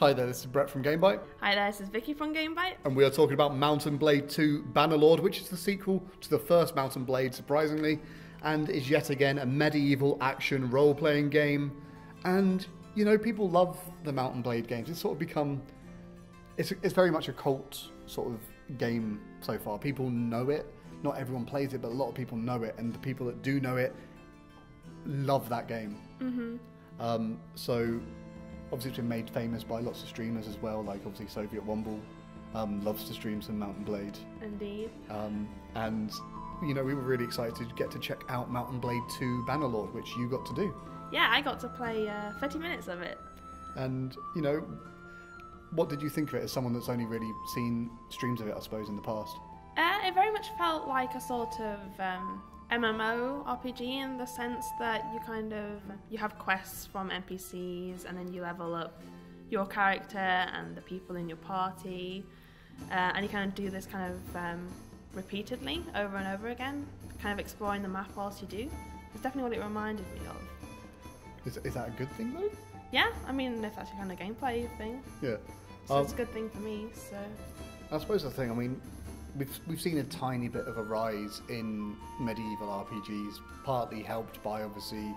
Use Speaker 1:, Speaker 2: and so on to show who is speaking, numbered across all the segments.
Speaker 1: Hi there, this is Brett from GameByte.
Speaker 2: Hi there, this is Vicky from GameByte.
Speaker 1: And we are talking about Mount & Blade 2 Bannerlord, which is the sequel to the first Mount & Blade, surprisingly, and is yet again a medieval action role-playing game. And, you know, people love the Mount & Blade games. It's sort of become... It's very much a cult sort of game so far. People know it. Not everyone plays it, but a lot of people know it. And the people that do know it love that game. Mm-hmm. So... Obviously, it's been made famous by lots of streamers as well, like obviously Soviet Womble loves to stream some Mount & Blade.
Speaker 2: Indeed.
Speaker 1: And, you know, we were really excited to get to check out Mount & Blade 2 Bannerlord, which you got to do.
Speaker 2: Yeah, I got to play 30 minutes of it.
Speaker 1: And, you know, what did you think of it as someone that's only really seen streams of it, I suppose, in the past?
Speaker 2: It very much felt like a sort of MMO RPG in the sense that you have quests from NPCs and then you level up your character and the people in your party, and you kind of do this kind of repeatedly over and over again, kind of exploring the map whilst you do. It's definitely what it reminded me of.
Speaker 1: Is that a good thing though?
Speaker 2: Yeah, I mean, if that's your kind of gameplay thing.
Speaker 1: Yeah.
Speaker 2: So it's a good thing for me, so...
Speaker 1: I suppose the thing, I mean, we've seen a tiny bit of a rise in medieval RPGs, partly helped by obviously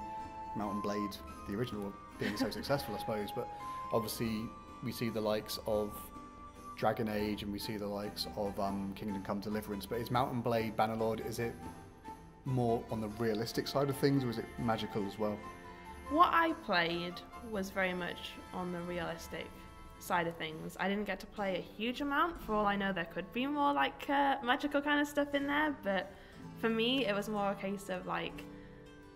Speaker 1: Mount & Blade, the original, being so successful, I suppose. But obviously we see the likes of Dragon Age and we see the likes of Kingdom Come Deliverance. But is Mount & Blade Bannerlord, is it more on the realistic side of things, or is it magical as well?
Speaker 2: What I played was very much on the realistic side of things. I didn't get to play a huge amount. For all I know, there could be more like magical kind of stuff in there, but for me it was more a case of like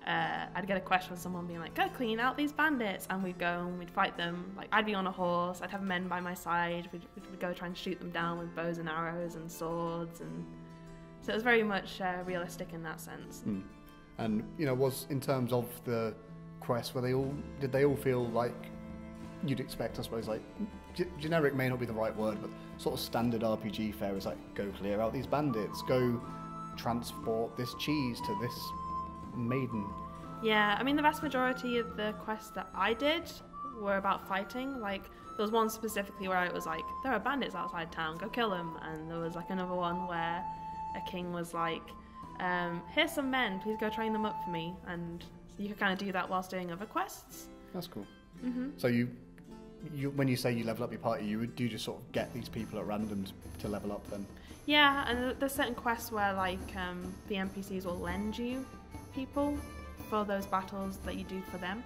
Speaker 2: I'd get a quest from someone being like, go clean out these bandits, and we'd go and we'd fight them. Like, I'd be on a horse, I'd have men by my side, we'd go try and shoot them down with bows and arrows and swords, and so it was very much realistic in that sense.
Speaker 1: And you know, was in terms of the quests, did they all feel like you'd expect, I suppose, like generic may not be the right word, but sort of standard RPG fare is like, go clear out these bandits, go transport this cheese to this maiden?
Speaker 2: Yeah, I mean, the vast majority of the quests that I did were about fighting. Like, there was one specifically where it was like, there are bandits outside town, go kill them. And there was like another one where a king was like, here's some men, please go train them up for me. And you could kind of do that whilst doing other quests.
Speaker 1: That's cool. Mm-hmm. So you, when you say you level up your party, you just sort of get these people at random to level up then?
Speaker 2: Yeah, and there's certain quests where like the NPCs will lend you people for those battles that you do for them.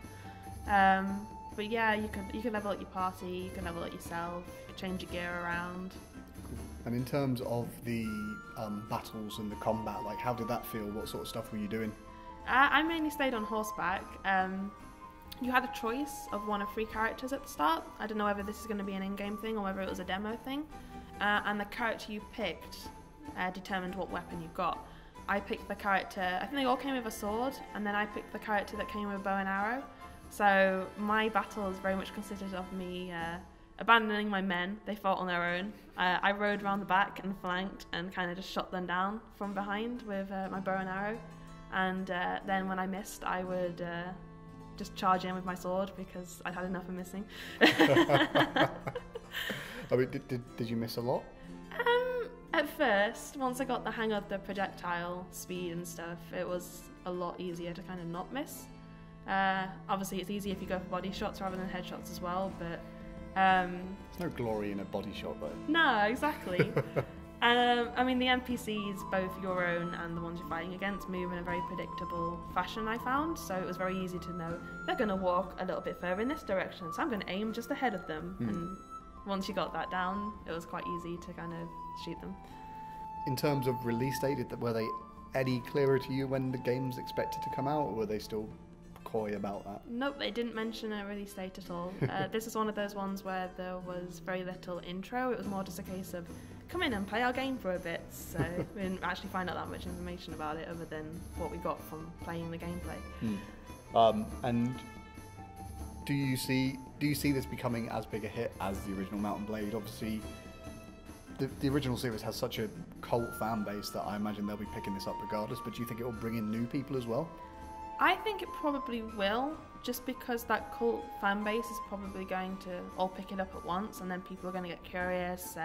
Speaker 2: But yeah, you could level up your party, you can level up yourself, you can change your gear around.
Speaker 1: Cool. And in terms of the battles and the combat, like how did that feel? What sort of stuff were you doing?
Speaker 2: I mainly stayed on horseback. You had a choice of one of 3 characters at the start. I don't know whether this is going to be an in-game thing or whether it was a demo thing. And the character you picked determined what weapon you got. I picked the character, I think they all came with a sword, and then I picked the character that came with a bow and arrow. So my battles very much consisted of me abandoning my men. They fought on their own. I rode around the back and flanked and kind of just shot them down from behind with my bow and arrow. And then when I missed, I would just charge in with my sword because I'd had enough of missing.
Speaker 1: I mean, did you miss a lot?
Speaker 2: At first, once I got the hang of the projectile speed and stuff, it was a lot easier to kind of not miss. Obviously, it's easy if you go for body shots rather than headshots as well, but...
Speaker 1: There's no glory in a body shot, though.
Speaker 2: No, exactly. I mean, the NPCs, both your own and the ones you're fighting against, move in a very predictable fashion, I found. So it was very easy to know they're going to walk a little bit further in this direction, so I'm going to aim just ahead of them. And once you got that down, it was quite easy to kind of shoot them.
Speaker 1: In terms of release date, were they any clearer to you when the game's expected to come out, or were they still coy about that?
Speaker 2: Nope, they didn't mention a release date at all. This is one of those ones where there was very little intro. It was more just a case of, come in and play our game for a bit. So we didn't actually find out that much information about it other than what we got from playing the gameplay.
Speaker 1: And do you see this becoming as big a hit as the original Mount & Blade? Obviously, the original series has such a cult fan base that I imagine they'll be picking this up regardless, but do you think it will bring in new people as well?
Speaker 2: I think it probably will. just because that cult fan base is probably going to all pick it up at once, and then people are going to get curious.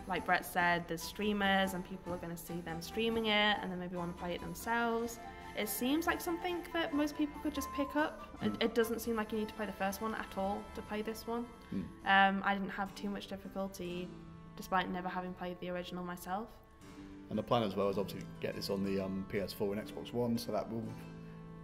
Speaker 2: Like Brett said, there's streamers, and people are going to see them streaming it, and then maybe want to play it themselves. It seems like something that most people could just pick up. It doesn't seem like you need to play the first one at all to play this one. I didn't have too much difficulty, despite never having played the original myself.
Speaker 1: And the plan as well is obviously get this on the PS4 and Xbox One, so that will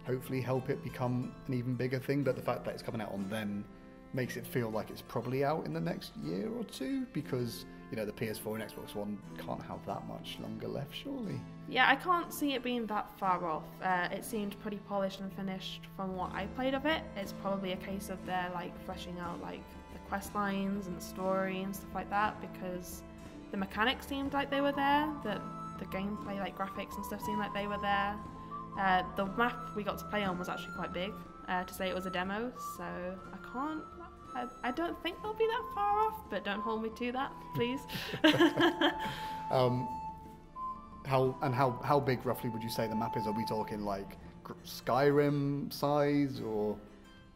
Speaker 1: hopefully help it become an even bigger thing. But the fact that it's coming out on them makes it feel like it's probably out in the next year or two, because the PS4 and Xbox One can't have that much longer left, surely.
Speaker 2: Yeah, I can't see it being that far off. It seemed pretty polished and finished from what I played of it. It's probably a case of they're fleshing out the quest lines and the story and stuff like that, because the mechanics seemed like they were there, the gameplay graphics and stuff seemed like they were there. The map we got to play on was actually quite big, to say it was a demo, so I don't think they'll be that far off, but don't hold me to that, please. How big roughly would you say the map is? Are we talking Skyrim size, or?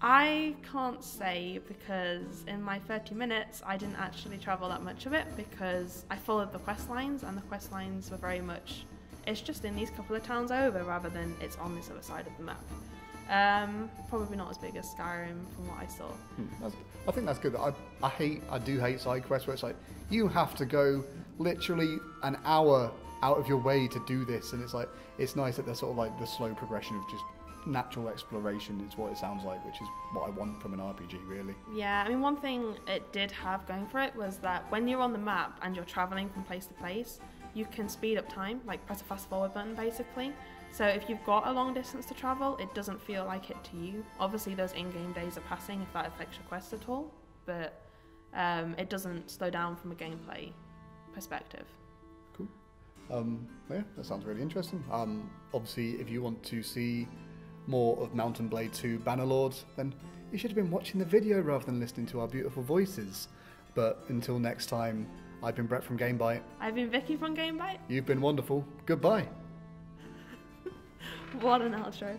Speaker 2: I can't say, because in my 30 minutes I didn't actually travel that much of it, because I followed the quest lines, and the quest lines were very much, it's just in these couple of towns over rather than it's on this other side of the map. Probably not as big as Skyrim from what I saw.
Speaker 1: I think that's good. I do hate side quests where it's you have to go literally an hour out of your way to do this, and it's nice that they're sort of the slow progression of just natural exploration is what it sounds like, which is what I want from an RPG, really.
Speaker 2: Yeah, I mean, one thing it did have going for it was that when you're on the map and you're traveling from place to place, you can speed up time, press a fast forward button basically. So if you've got a long distance to travel, it doesn't feel like it to you. Obviously those in-game days are passing if that affects your quest at all, but it doesn't slow down from a gameplay perspective.
Speaker 1: Cool. Yeah, that sounds really interesting. Obviously, if you want to see more of Mount and Blade 2 Bannerlords, then you should have been watching the video rather than listening to our beautiful voices. But until next time, I've been Brett from GameByte.
Speaker 2: I've been Vicky from GameByte.
Speaker 1: You've been wonderful. Goodbye.
Speaker 2: What an outro.